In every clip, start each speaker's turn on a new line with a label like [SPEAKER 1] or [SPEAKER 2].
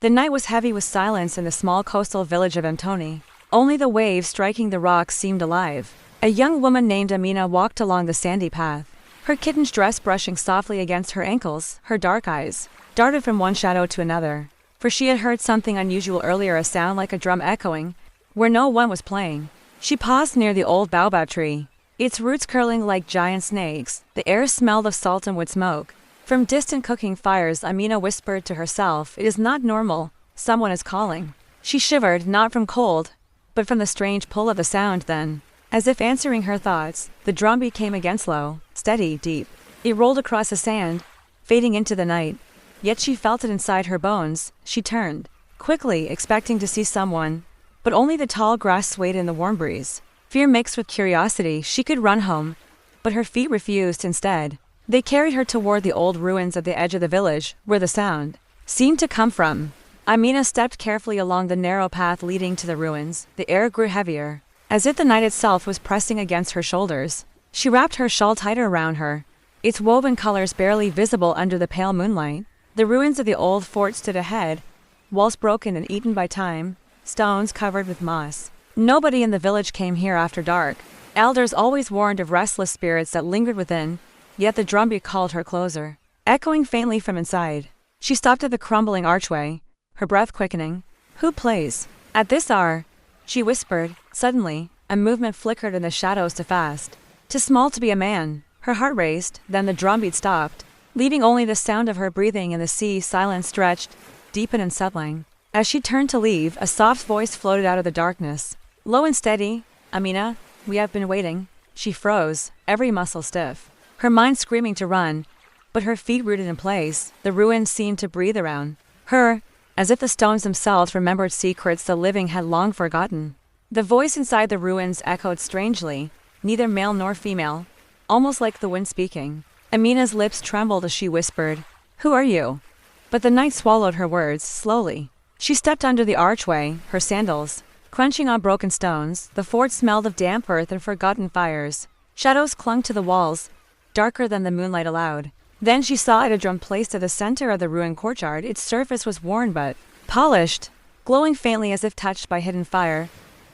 [SPEAKER 1] The night was heavy with silence in the small coastal village of Antoni. Only the waves striking the rocks seemed alive. A young woman named Amina walked along the sandy path, her kitten's dress brushing softly against her ankles. Her dark eyes darted from one shadow to another, for she had heard something unusual earlier, a sound like a drum echoing where no one was playing. She paused near the old baobab tree, its roots curling like giant snakes. The air smelled of salt and wood smoke from distant cooking fires. Amina whispered to herself, "It is not normal. Someone is calling." She shivered, not from cold, but from the strange pull of the sound. Then, as if answering her thoughts, the drumbeat came again, slow, steady, deep. It rolled across the sand, fading into the night. Yet she felt it inside her bones. She turned quickly, expecting to see someone, but only the tall grass swayed in the warm breeze. Fear mixed with curiosity. She could run home, but her feet refused. Instead, they carried her toward the old ruins at the edge of the village, where the sound seemed to come from. Amina stepped carefully along the narrow path leading to the ruins. The air grew heavier, as if the night itself was pressing against her shoulders. She wrapped her shawl tighter around her, its woven colors barely visible under the pale moonlight. The ruins of the old fort stood ahead, walls broken and eaten by time, stones covered with moss. Nobody in the village came here after dark. Elders always warned of restless spirits that lingered within, yet the drumbeat called her closer, echoing faintly from inside. She stopped at the crumbling archway, her breath quickening. "Who plays at this hour?" she whispered. Suddenly, a movement flickered in the shadows, too small to be a man. Her heart raced, then the drumbeat stopped, leaving only the sound of her breathing, and the sea silence stretched, deepened and settling. As she turned to leave, a soft voice floated out of the darkness. Low and steady, "Amina, we have been waiting." She froze, every muscle stiff, her mind screaming to run, but her feet rooted in place. The ruins seemed to breathe around her, as if the stones themselves remembered secrets the living had long forgotten. The voice inside the ruins echoed strangely, neither male nor female, almost like the wind speaking. Amina's lips trembled as she whispered, "Who are you?" But the night swallowed her words. Slowly, she stepped under the archway, her sandals crunching on broken stones. The fort smelled of damp earth and forgotten fires. Shadows clung to the walls, darker than the moonlight allowed. Then she saw it, a drum placed at the center of the ruined courtyard. Its surface was worn but polished, glowing faintly as if touched by hidden fire.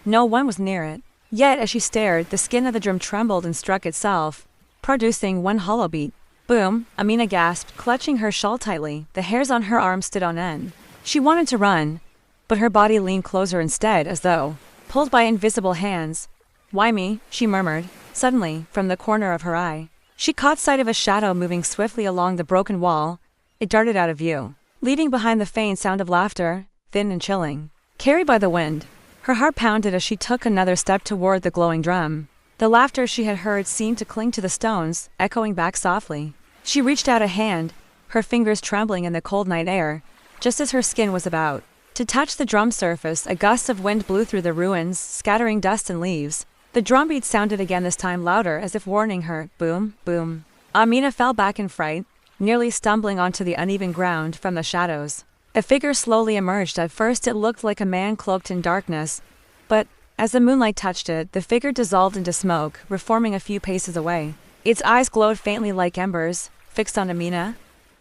[SPEAKER 1] No one was near it. Yet as she stared, the skin of the drum trembled and struck itself, producing one hollow beat. Boom! Amina gasped, clutching her shawl tightly. The hairs on her arms stood on end. She wanted to run, but her body leaned closer instead, as though pulled by invisible hands. "Why me?" she murmured. Suddenly, from the corner of her eye, she caught sight of a shadow moving swiftly along the broken wall. It darted out of view, leaving behind the faint sound of laughter, thin and chilling, carried by the wind. Her heart pounded as she took another step toward the glowing drum. The laughter she had heard seemed to cling to the stones, echoing back softly. She reached out a hand, her fingers trembling in the cold night air. Just as her skin was about to touch the drum surface, a gust of wind blew through the ruins, scattering dust and leaves. The drumbeat sounded again, this time louder, as if warning her. Boom, boom. Amina fell back in fright, nearly stumbling onto the uneven ground. From the shadows, a figure slowly emerged. At first it looked like a man cloaked in darkness, but as the moonlight touched it, the figure dissolved into smoke, reforming a few paces away. Its eyes glowed faintly like embers, fixed on Amina.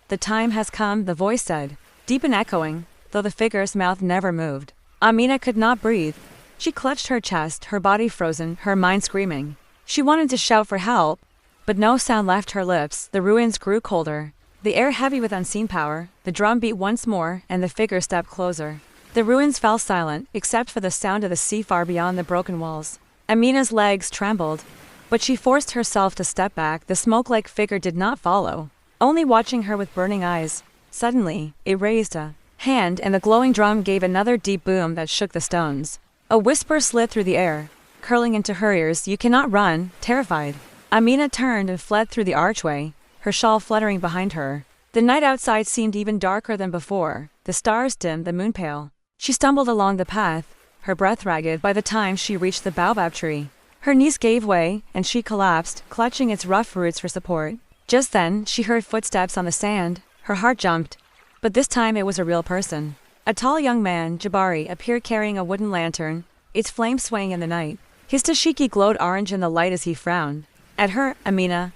[SPEAKER 1] "The time has come," the voice said, deep and echoing, though the figure's mouth never moved. Amina could not breathe. She clutched her chest, her body frozen, her mind screaming. She wanted to shout for help, but no sound left her lips. The ruins grew colder, the air heavy with unseen power. The drum beat once more, and the figure stepped closer. The ruins fell silent, except for the sound of the sea far beyond the broken walls. Amina's legs trembled, but she forced herself to step back. The smoke-like figure did not follow, only watching her with burning eyes. Suddenly, it raised a hand, and the glowing drum gave another deep boom that shook the stones. A whisper slid through the air, curling into her ears. "You cannot run." Terrified, Amina turned and fled through the archway, her shawl fluttering behind her. The night outside seemed even darker than before, the stars dim, the moon pale. She stumbled along the path, her breath ragged. By the time she reached the baobab tree, her knees gave way, and she collapsed, clutching its rough roots for support. Just then, she heard footsteps on the sand. Her heart jumped, but this time it was a real person. A tall young man, Jabari, appeared carrying a wooden lantern, its flame swaying in the night. His dashiki glowed orange in the light as he frowned at her. "Amina,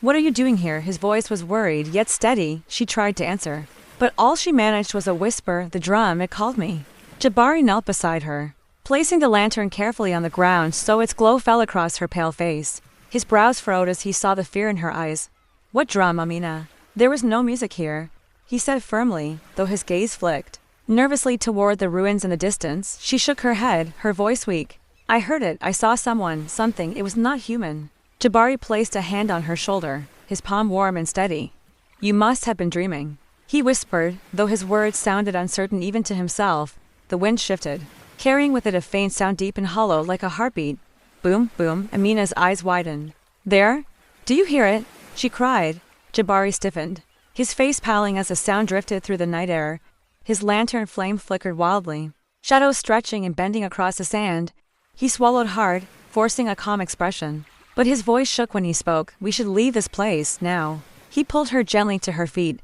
[SPEAKER 1] what are you doing here?" His voice was worried, yet steady. She tried to answer, but But all she managed was a whisper, "The drum, it called me." Jabari knelt beside her, placing the lantern carefully on the ground so its glow fell across her pale face. His brows furrowed as he saw the fear in her eyes. "What drum, Amina? There was no music here," he said firmly, though his gaze flicked nervously toward the ruins in the distance. She shook her head, her voice weak. "I heard it, I saw someone, something, it was not human." Jabari placed a hand on her shoulder, his palm warm and steady. "You must have been dreaming," he whispered, though his words sounded uncertain even to himself. The wind shifted, carrying with it a faint sound deep and hollow like a heartbeat. Boom, boom, Amina's eyes widened. "There? Do you hear it?" she cried. Jabari stiffened, his face paling as the sound drifted through the night air. His lantern flame flickered wildly, shadows stretching and bending across the sand. He swallowed hard, forcing a calm expression. But his voice shook when he spoke. "We should leave this place, now." He pulled her gently to her feet,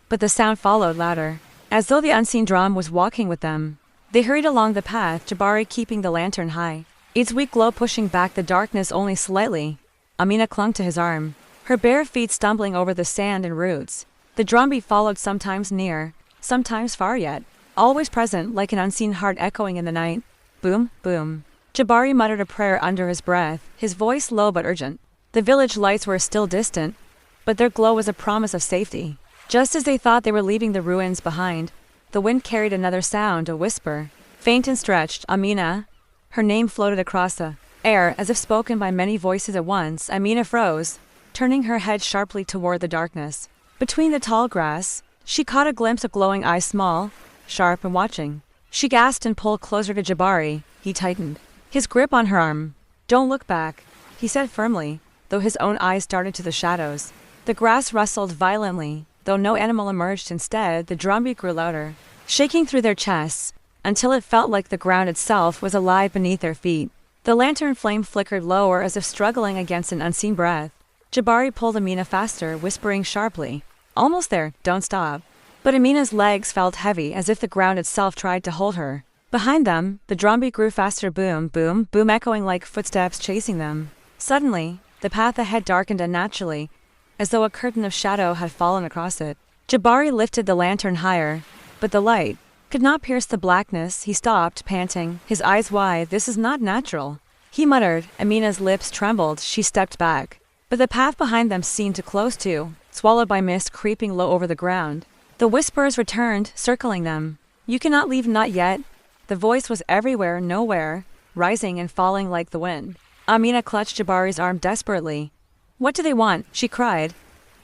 [SPEAKER 1] but the sound followed louder, as though the unseen drum was walking with them. They hurried along the path, Jabari keeping the lantern high, its weak glow pushing back the darkness only slightly. Amina clung to his arm, her bare feet stumbling over the sand and roots. The drumbeat followed, sometimes near, sometimes far, yet always present like an unseen heart echoing in the night. Boom, boom. Jabari muttered a prayer under his breath, his voice low but urgent. The village lights were still distant, but their glow was a promise of safety. Just as they thought they were leaving the ruins behind, the wind carried another sound, a whisper, faint and stretched. "Amina." Her name floated across the air as if spoken by many voices at once. Amina froze, turning her head sharply toward the darkness. Between the tall grass, she caught a glimpse of glowing eyes, small, sharp, and watching. She gasped and pulled closer to Jabari. He tightened his grip on her arm. "Don't look back," he said firmly, though his own eyes darted to the shadows. The grass rustled violently, though no animal emerged. Instead, the drumbeat grew louder, shaking through their chests, until it felt like the ground itself was alive beneath their feet. The lantern flame flickered lower as if struggling against an unseen breath. Jabari pulled Amina faster, whispering sharply, "Almost there, don't stop." But Amina's legs felt heavy, as if the ground itself tried to hold her. Behind them, the drumbeat grew faster, boom, boom, boom, echoing like footsteps chasing them. Suddenly, the path ahead darkened unnaturally, as though a curtain of shadow had fallen across it. Jabari lifted the lantern higher, but the light could not pierce the blackness. He stopped, panting, his eyes wide. "This is not natural," he muttered. Amina's lips trembled. She stepped back, but the path behind them seemed to close too, swallowed by mist creeping low over the ground. The whispers returned, circling them. "You cannot leave, not yet." The voice was everywhere, nowhere, rising and falling like the wind. Amina clutched Jabari's arm desperately. "What do they want?" she cried.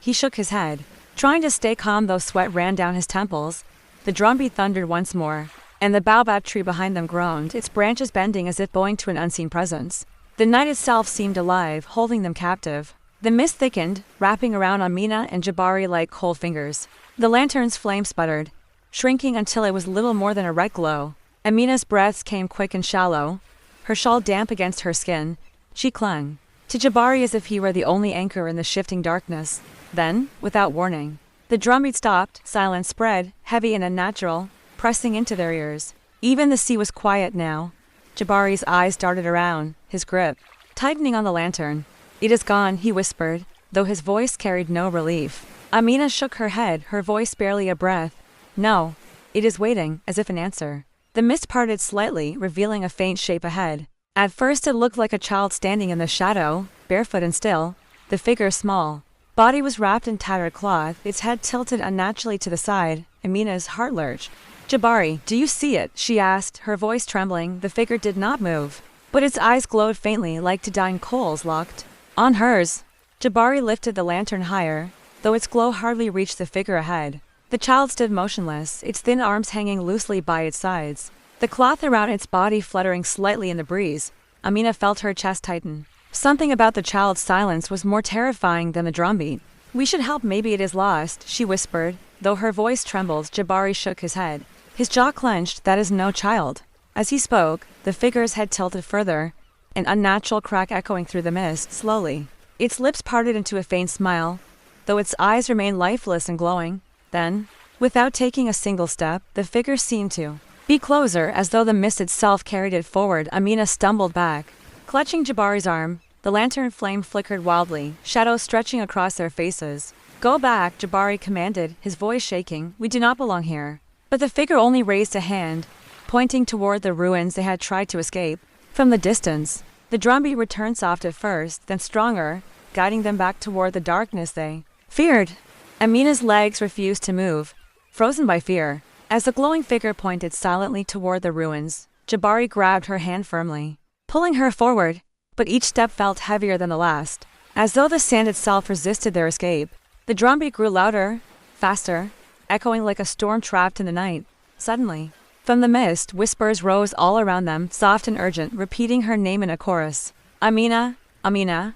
[SPEAKER 1] He shook his head, trying to stay calm though sweat ran down his temples. The drumbeat thundered once more, and the baobab tree behind them groaned, its branches bending as if bowing to an unseen presence. The night itself seemed alive, holding them captive. The mist thickened, wrapping around Amina and Jabari like cold fingers. The lantern's flame sputtered, shrinking until it was little more than a red glow. Amina's breaths came quick and shallow, her shawl damp against her skin. She clung to Jabari as if he were the only anchor in the shifting darkness. Then, without warning, the drumbeat stopped, silence spread, heavy and unnatural, pressing into their ears. Even the sea was quiet now. Jabari's eyes darted around, his grip tightening on the lantern. "It is gone," he whispered, though his voice carried no relief. Amina shook her head, her voice barely a breath. "No, it is waiting," as if an answer. The mist parted slightly, revealing a faint shape ahead. At first it looked like a child standing in the shadow, barefoot and still, the figure small. Body was wrapped in tattered cloth, its head tilted unnaturally to the side. Amina's heart lurched. "Jabari, do you see it?" she asked, her voice trembling. The figure did not move, but its eyes glowed faintly like to dying coals locked on hers. Jabari lifted the lantern higher, though its glow hardly reached the figure ahead. The child stood motionless, its thin arms hanging loosely by its sides, the cloth around its body fluttering slightly in the breeze. Amina felt her chest tighten. Something about the child's silence was more terrifying than the drumbeat. "We should help, maybe it is lost," she whispered, though her voice trembled. Jabari shook his head, his jaw clenched. "That is no child." As he spoke, the figure's head tilted further, an unnatural crack echoing through the mist. Slowly, its lips parted into a faint smile, though its eyes remained lifeless and glowing. Then, without taking a single step, the figure seemed to be closer, as though the mist itself carried it forward. Amina stumbled back, clutching Jabari's arm. The lantern flame flickered wildly, shadows stretching across their faces. Go back, Jabari commanded, his voice shaking. We do not belong here. But the figure only raised a hand, pointing toward the ruins they had tried to escape. From the distance, the drumbeat returned soft at first, then stronger, guiding them back toward the darkness they feared. Amina's legs refused to move, frozen by fear. As the glowing figure pointed silently toward the ruins, Jabari grabbed her hand firmly, pulling her forward, but each step felt heavier than the last, as though the sand itself resisted their escape. The drumbeat grew louder, faster, echoing like a storm trapped in the night. Suddenly, from the mist, whispers rose all around them, soft and urgent, repeating her name in a chorus. Amina, Amina.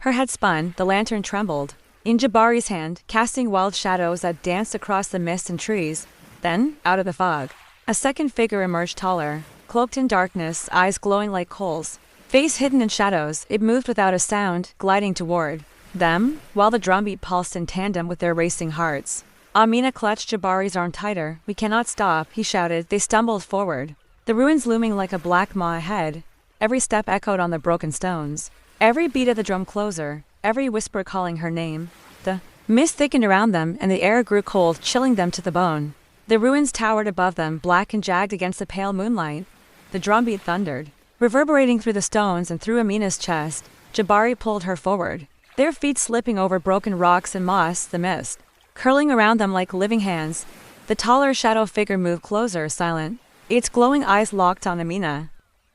[SPEAKER 1] Her head spun, the lantern trembled in Jabari's hand, casting wild shadows that danced across the mist and trees. Then, out of the fog, a second figure emerged, taller, cloaked in darkness, eyes glowing like coals. Face hidden in shadows, it moved without a sound, gliding toward them, while the drumbeat pulsed in tandem with their racing hearts. Amina clutched Jabari's arm tighter. We cannot stop, he shouted. They stumbled forward, the ruins looming like a black maw ahead. Every step echoed on the broken stones, every beat of the drum closer, every whisper calling her name. The mist thickened around them, and the air grew cold, chilling them to the bone. The ruins towered above them, black and jagged against the pale moonlight. The drumbeat thundered, reverberating through the stones and through Amina's chest. Jabari pulled her forward, their feet slipping over broken rocks and moss, the mist curling around them like living hands. The taller shadow figure moved closer, silent, its glowing eyes locked on Amina,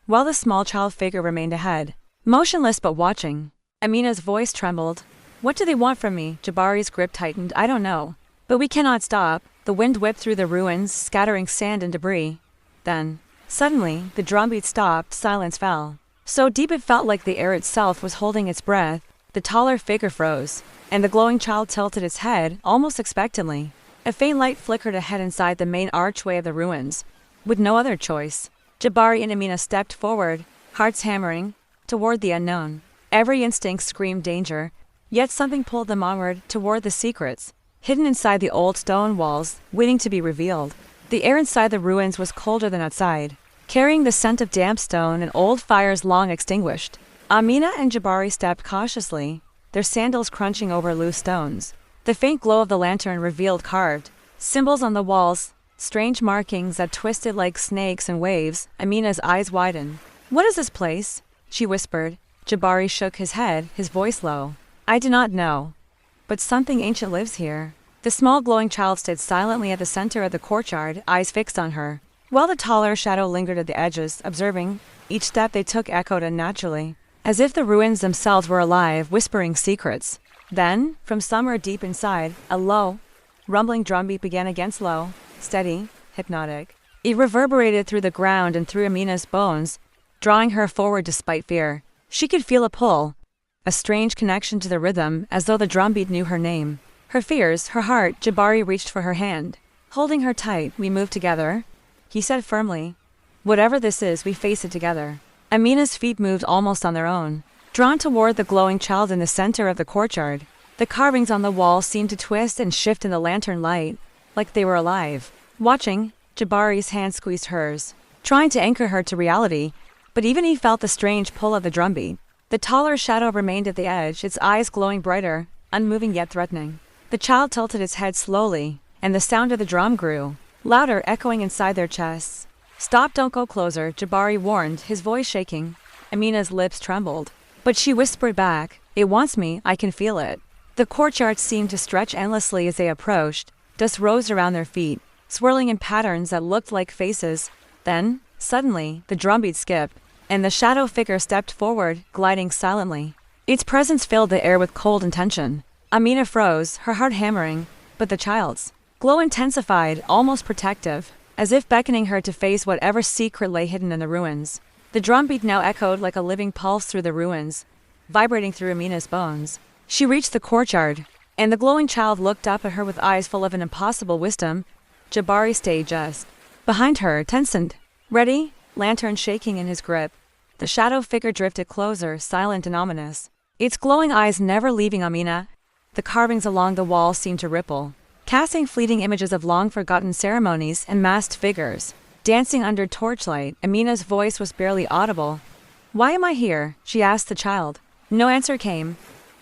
[SPEAKER 1] while the small child figure remained ahead, motionless but watching. Amina's voice trembled. What do they want from me? Jabari's grip tightened. I don't know. But we cannot stop. The wind whipped through the ruins, scattering sand and debris. Then, suddenly, the drumbeat stopped, silence fell. So deep it felt like the air itself was holding its breath. The taller figure froze, and the glowing child tilted its head, almost expectantly. A faint light flickered ahead inside the main archway of the ruins. With no other choice, Jabari and Amina stepped forward, hearts hammering, toward the unknown. Every instinct screamed danger, yet something pulled them onward, toward the secrets hidden inside the old stone walls, waiting to be revealed. The air inside the ruins was colder than outside, carrying the scent of damp stone and old fires long extinguished. Amina and Jabari stepped cautiously, their sandals crunching over loose stones. The faint glow of the lantern revealed carved symbols on the walls, strange markings that twisted like snakes and waves. Amina's eyes widened. What is this place? She whispered. Jabari shook his head, his voice low. I do not know. But something ancient lives here. The small glowing child stood silently at the center of the courtyard, eyes fixed on her, while the taller shadow lingered at the edges, observing. Each step they took echoed unnaturally, as if the ruins themselves were alive, whispering secrets. Then, from somewhere deep inside, a low, rumbling drumbeat began again, slow, steady, hypnotic. It reverberated through the ground and through Amina's bones, drawing her forward despite fear. She could feel a pull, a strange connection to the rhythm, as though the drumbeat knew her name. Her fears, her heart. Jabari reached for her hand, holding her tight. We move together, he said firmly. Whatever this is, we face it together. Amina's feet moved almost on their own, drawn toward the glowing child in the center of the courtyard. The carvings on the wall seemed to twist and shift in the lantern light, like they were alive. Watching, Jabari's hand squeezed hers, trying to anchor her to reality, but even he felt the strange pull of the drumbeat. The taller shadow remained at the edge, its eyes glowing brighter, unmoving yet threatening. The child tilted its head slowly, and the sound of the drum grew louder, echoing inside their chests. Stop, don't go closer, Jabari warned, his voice shaking. Amina's lips trembled, but she whispered back, it wants me, I can feel it. The courtyard seemed to stretch endlessly as they approached. Dust rose around their feet, swirling in patterns that looked like faces. Then, suddenly, the drumbeat skipped, and the shadow figure stepped forward, gliding silently. Its presence filled the air with cold intention. Amina froze, her heart hammering, but the child's glow intensified, almost protective, as if beckoning her to face whatever secret lay hidden in the ruins. The drumbeat now echoed like a living pulse through the ruins, vibrating through Amina's bones. She reached the courtyard, and the glowing child looked up at her with eyes full of an impossible wisdom. Jabari stayed just behind her, tensioned, ready, lantern shaking in his grip. The shadow figure drifted closer, silent and ominous, its glowing eyes never leaving Amina. The carvings along the wall seemed to ripple, casting fleeting images of long-forgotten ceremonies and masked figures, dancing under torchlight. Amina's voice was barely audible. Why am I here? She asked the child. No answer came,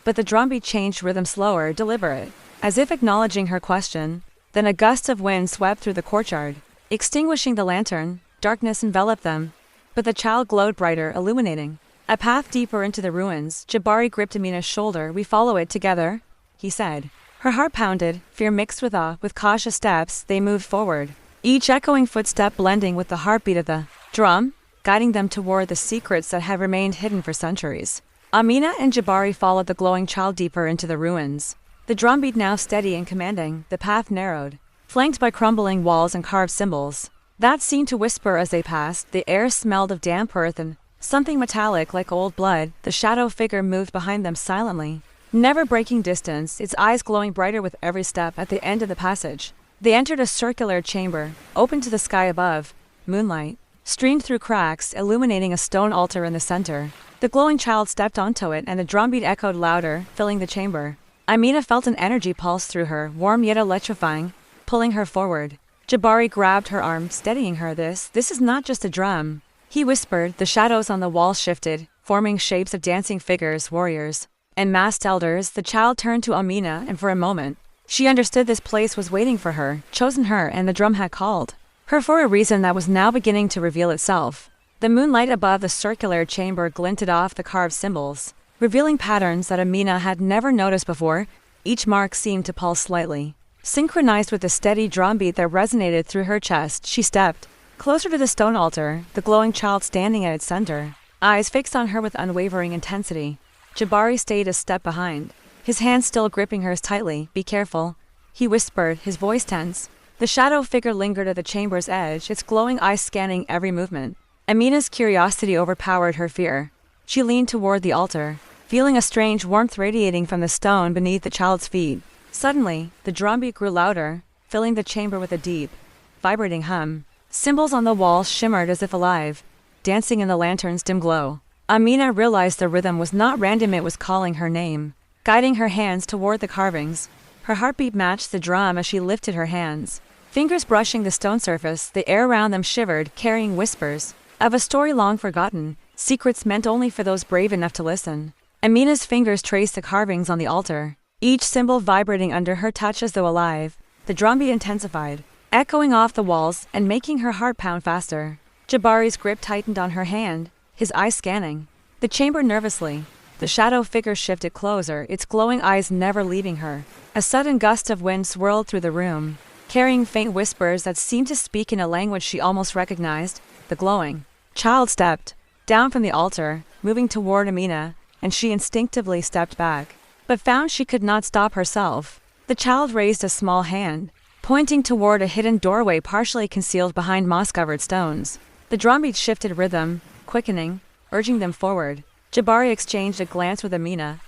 [SPEAKER 1] but the drumbeat changed rhythm, slower, deliberate. as if acknowledging her question. Then a gust of wind swept through the courtyard, extinguishing the lantern. Darkness enveloped them, but the child glowed brighter, illuminating a path deeper into the ruins. Jabari gripped Amina's shoulder. "We follow it together," he said. Her heart pounded, fear mixed with awe. With cautious steps, they moved forward, each echoing footstep blending with the heartbeat of the drum, guiding them toward the secrets that had remained hidden for centuries. Amina and Jabari followed the glowing child deeper into the ruins. The drumbeat now steady and commanding, the path narrowed, flanked by crumbling walls and carved symbols that seemed to whisper as they passed. The air smelled of damp earth and something metallic like old blood. The shadow figure moved behind them silently, never breaking distance, its eyes glowing brighter with every step. At the end of the passage, they entered a circular chamber, open to the sky above. Moonlight streamed through cracks, illuminating a stone altar in the center. The glowing child stepped onto it, and the drumbeat echoed louder, filling the chamber. Amina felt an energy pulse through her, warm yet electrifying, pulling her forward. Jabari grabbed her arm, steadying her. This is not just a drum," he whispered. The shadows on the wall shifted, forming shapes of dancing figures, warriors, and masked elders. The child turned to Amina, and for a moment, she understood this place was waiting for her, chosen her, and the drum had called her for a reason that was now beginning to reveal itself. The moonlight above the circular chamber glinted off the carved symbols, revealing patterns that Amina had never noticed before. Each mark seemed to pulse slightly, synchronized with the steady drumbeat that resonated through her chest. She stepped closer to the stone altar, the glowing child standing at its center, eyes fixed on her with unwavering intensity. Jabari stayed a step behind, his hands still gripping hers tightly. "Be careful," he whispered, his voice tense. The shadow figure lingered at the chamber's edge, its glowing eyes scanning every movement. Amina's curiosity overpowered her fear. She leaned toward the altar, feeling a strange warmth radiating from the stone beneath the child's feet. Suddenly, the drumbeat grew louder, filling the chamber with a deep, vibrating hum. Symbols on the walls shimmered as if alive, dancing in the lantern's dim glow. Amina realized the rhythm was not random, it was calling her name, guiding her hands toward the carvings. Her heartbeat matched the drum as she lifted her hands, fingers brushing the stone surface. The air around them shivered, carrying whispers of a story long forgotten, secrets meant only for those brave enough to listen. Amina's fingers traced the carvings on the altar, each symbol vibrating under her touch as though alive. The drumbeat intensified, echoing off the walls and making her heart pound faster. Jabari's grip tightened on her hand, his eyes scanning the chamber nervously. The shadow figure shifted closer, its glowing eyes never leaving her. A sudden gust of wind swirled through the room, carrying faint whispers that seemed to speak in a language she almost recognized. The glowing child stepped down from the altar, moving toward Amina, and she instinctively stepped back, but found she could not stop herself. The child raised a small hand, pointing toward a hidden doorway partially concealed behind moss-covered stones. The drumbeat shifted rhythm, quickening, urging them forward. Jabari exchanged a glance with Amina,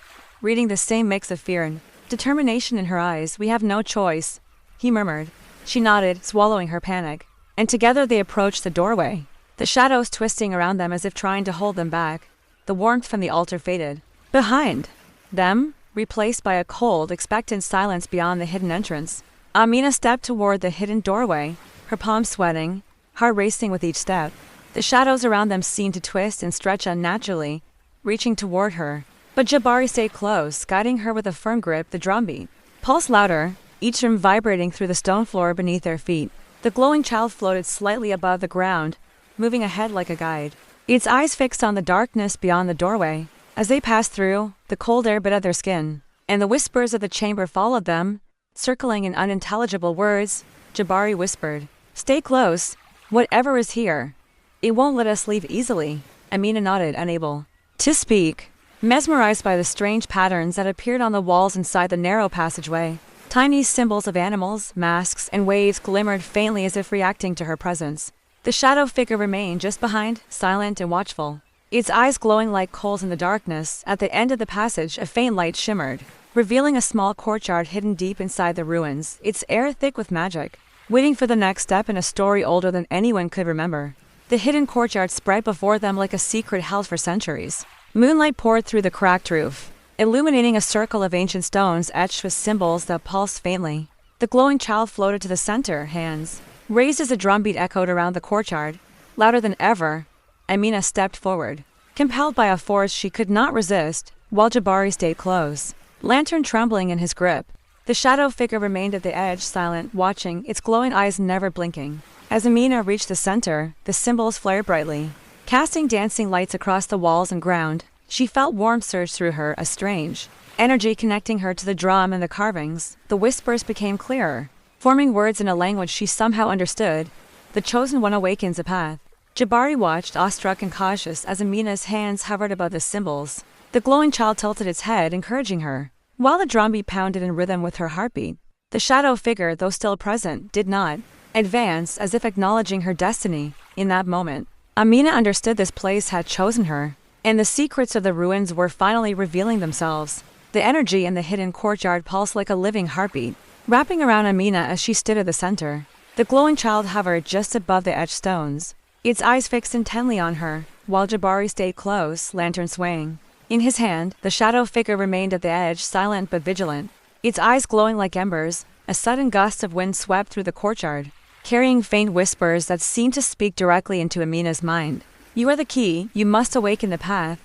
[SPEAKER 1] reading the same mix of fear and determination in her eyes. "We have no choice," he murmured. She nodded, swallowing her panic, and together they approached the doorway, the shadows twisting around them as if trying to hold them back. The warmth from the altar faded. Behind them, replaced by a cold, expectant silence beyond the hidden entrance. Amina stepped toward the hidden doorway, her palms sweating, heart racing with each step. The shadows around them seemed to twist and stretch unnaturally, reaching toward her. But Jabari stayed close, guiding her with a firm grip. The drumbeat pulsed louder, each drum vibrating through the stone floor beneath their feet. The glowing child floated slightly above the ground, moving ahead like a guide, its eyes fixed on the darkness beyond the doorway. As they passed through, the cold air bit at their skin, and the whispers of the chamber followed them, circling in unintelligible words. Jabari whispered, "Stay close. Whatever is here, it won't let us leave easily." Amina nodded, unable to speak, mesmerized by the strange patterns that appeared on the walls inside the narrow passageway. Tiny symbols of animals, masks, and waves glimmered faintly as if reacting to her presence. The shadow figure remained just behind, silent and watchful, its eyes glowing like coals in the darkness. At the end of the passage, a faint light shimmered, revealing a small courtyard hidden deep inside the ruins, its air thick with magic, waiting for the next step in a story older than anyone could remember. The hidden courtyard spread before them like a secret held for centuries. Moonlight poured through the cracked roof, illuminating a circle of ancient stones etched with symbols that pulsed faintly. The glowing child floated to the center, hands raised as a drumbeat echoed around the courtyard, louder than ever. Amina stepped forward, compelled by a force she could not resist, while Jabari stayed close, lantern trembling in his grip. The shadow figure remained at the edge, silent, watching, its glowing eyes never blinking. As Amina reached the center, the symbols flared brightly, casting dancing lights across the walls and ground. She felt warmth surge through her, a strange energy connecting her to the drum and the carvings. The whispers became clearer, forming words in a language she somehow understood. The chosen one awakens a path. Jabari watched, awestruck and cautious, as Amina's hands hovered above the symbols. The glowing child tilted its head, encouraging her, while the drumbeat pounded in rhythm with her heartbeat. The shadow figure, though still present, did not advance, as if acknowledging her destiny. In that moment, Amina understood this place had chosen her, and the secrets of the ruins were finally revealing themselves. The energy in the hidden courtyard pulsed like a living heartbeat, wrapping around Amina as she stood at the center. The glowing child hovered just above the etched stones, its eyes fixed intently on her, while Jabari stayed close, lantern swaying. In his hand, the shadow figure remained at the edge, silent but vigilant, its eyes glowing like embers. A sudden gust of wind swept through the courtyard, carrying faint whispers that seemed to speak directly into Amina's mind. "You are the key, you must awaken the path."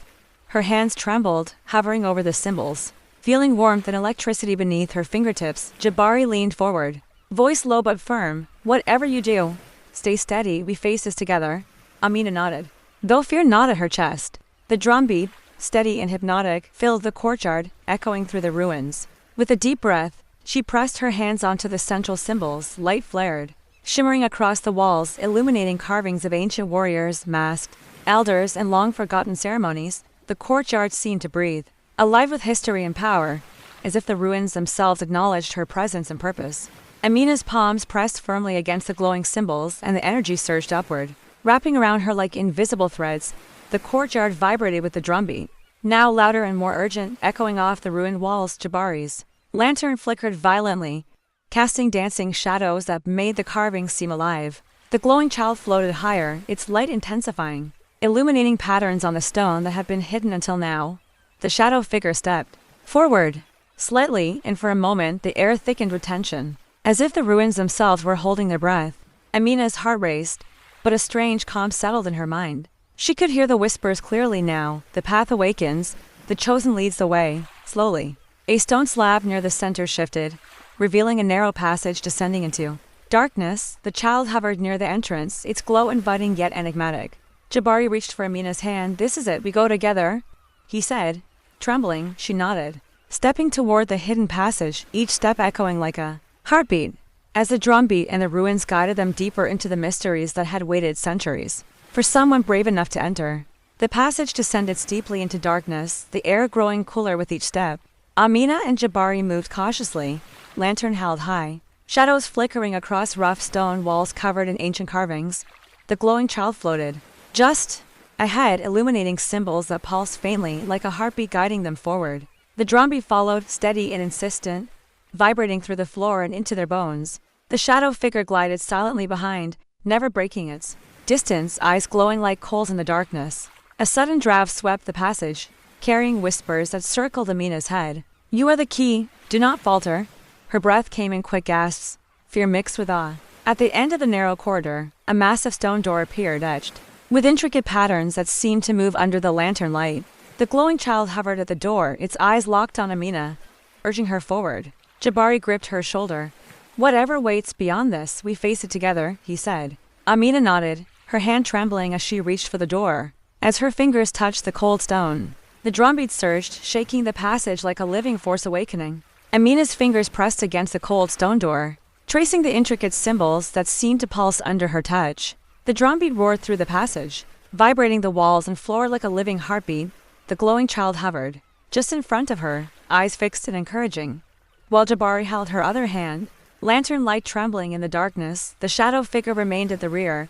[SPEAKER 1] Her hands trembled, hovering over the symbols. Feeling warmth and electricity beneath her fingertips, Jabari leaned forward, voice low but firm. "Whatever you do, stay steady, we face this together." Amina nodded, though fear gnawed at her chest. The drumbeat, steady and hypnotic, filled the courtyard, echoing through the ruins. With a deep breath, she pressed her hands onto the central symbols. Light flared, shimmering across the walls, illuminating carvings of ancient warriors, masked elders, and long-forgotten ceremonies. The courtyard seemed to breathe, alive with history and power, as if the ruins themselves acknowledged her presence and purpose. Amina's palms pressed firmly against the glowing symbols, and the energy surged upward, wrapping around her like invisible threads. The courtyard vibrated with the drumbeat, now louder and more urgent, echoing off the ruined walls. Jabari's lantern flickered violently, casting dancing shadows that made the carvings seem alive. The glowing child floated higher, its light intensifying, illuminating patterns on the stone that had been hidden until now. The shadow figure stepped forward, slightly, and for a moment the air thickened with tension, as if the ruins themselves were holding their breath. Amina's heart raced, but a strange calm settled in her mind. She could hear the whispers clearly now. The path awakens, the chosen leads the way. Slowly, a stone slab near the center shifted, revealing a narrow passage descending into darkness. The child hovered near the entrance, its glow inviting yet enigmatic. Jabari reached for Amina's hand. "This is it, we go together," he said. Trembling, she nodded, stepping toward the hidden passage, each step echoing like a heartbeat, as the drumbeat and the ruins guided them deeper into the mysteries that had waited centuries for someone brave enough to enter. The passage descended steeply into darkness, the air growing cooler with each step. Amina and Jabari moved cautiously, lantern held high, shadows flickering across rough stone walls covered in ancient carvings. The glowing child floated just ahead, illuminating symbols that pulsed faintly, like a heartbeat guiding them forward. The drumbeat followed, steady and insistent, vibrating through the floor and into their bones. The shadow figure glided silently behind, never breaking its distance, eyes glowing like coals in the darkness. A sudden draft swept the passage, carrying whispers that circled Amina's head. "You are the key, do not falter." Her breath came in quick gasps, fear mixed with awe. At the end of the narrow corridor, a massive stone door appeared, etched with intricate patterns that seemed to move under the lantern light. The glowing child hovered at the door, its eyes locked on Amina, urging her forward. Jabari gripped her shoulder. "Whatever waits beyond this, we face it together," he said. Amina nodded, her hand trembling as she reached for the door. As her fingers touched the cold stone, the drumbeat surged, shaking the passage like a living force awakening. Amina's fingers pressed against the cold stone door, tracing the intricate symbols that seemed to pulse under her touch. The drumbeat roared through the passage, vibrating the walls and floor like a living heartbeat. The glowing child hovered just in front of her, eyes fixed and encouraging, while Jabari held her other hand, lantern light trembling in the darkness. The shadow figure remained at the rear,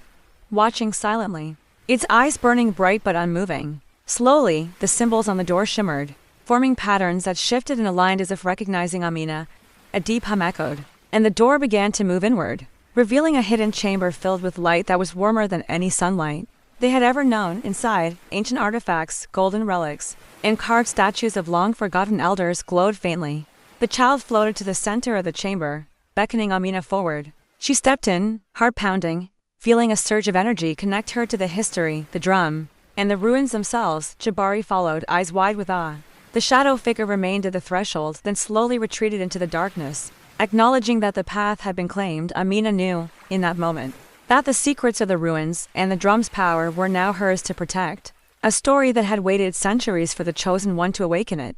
[SPEAKER 1] watching silently, its eyes burning bright but unmoving. Slowly, the symbols on the door shimmered, forming patterns that shifted and aligned as if recognizing Amina. A deep hum echoed, and the door began to move inward, revealing a hidden chamber filled with light that was warmer than any sunlight they had ever known. Inside, ancient artifacts, golden relics, and carved statues of long-forgotten elders glowed faintly. The child floated to the center of the chamber, beckoning Amina forward. She stepped in, heart pounding, feeling a surge of energy connect her to the history, the drum, and the ruins themselves. Jabari followed, eyes wide with awe. The shadow figure remained at the threshold, then slowly retreated into the darkness. Acknowledging that the path had been claimed, Amina knew, in that moment, that the secrets of the ruins and the drum's power were now hers to protect. A story that had waited centuries for the chosen one to awaken it.